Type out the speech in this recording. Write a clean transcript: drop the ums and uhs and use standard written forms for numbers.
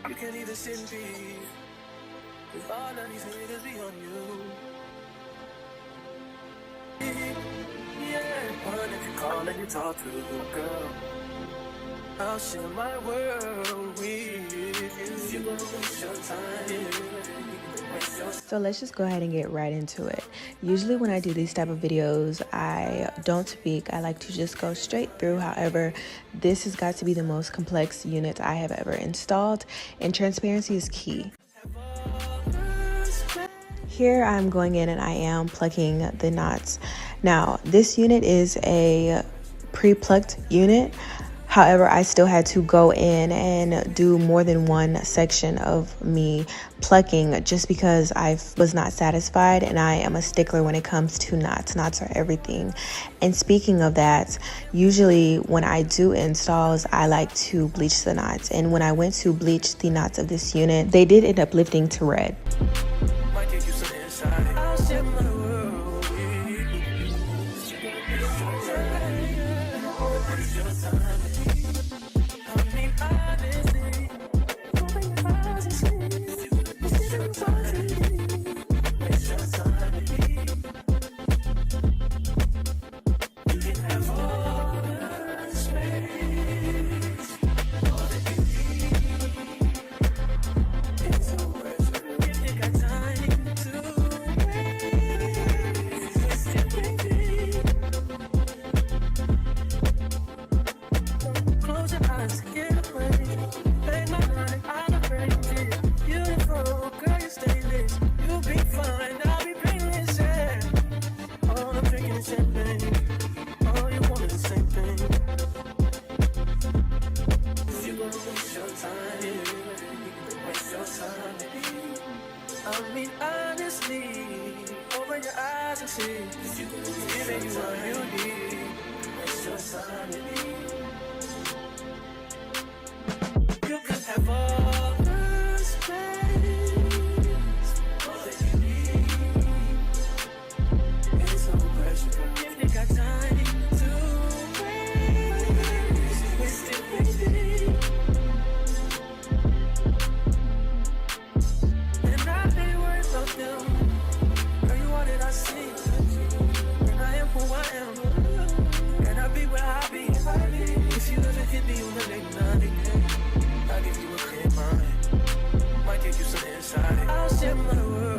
You can't even sit in peace. With all of these niggas be on you. Yeah, one if you call and you talk to, girl. I'll share my world with you. You gonna waste your time. So let's just go ahead and get right into it. Usually when I do these type of videos, I don't speak. I like to just go straight through. However, this has got to be the most complex unit I have ever installed, and transparency is key. Here I'm going in and I am plucking the knots. Now, this unit is a pre-plucked unit. However, I still had to go in and do more than one section of me plucking just because I was not satisfied, and I am a stickler when it comes to knots. Knots are everything. And speaking of that, usually when I do installs, I like to bleach the knots. And when I went to bleach the knots of this unit, they did end up lifting to red. I mean, honestly, open your eyes and see. Giving you what you need. Waste your time with me. You could have all the space, all that you need. It's no pressure if you got time to waste. Waste it, waste it. I'll give you a clear mind. Might give you some insight. I'll share my world.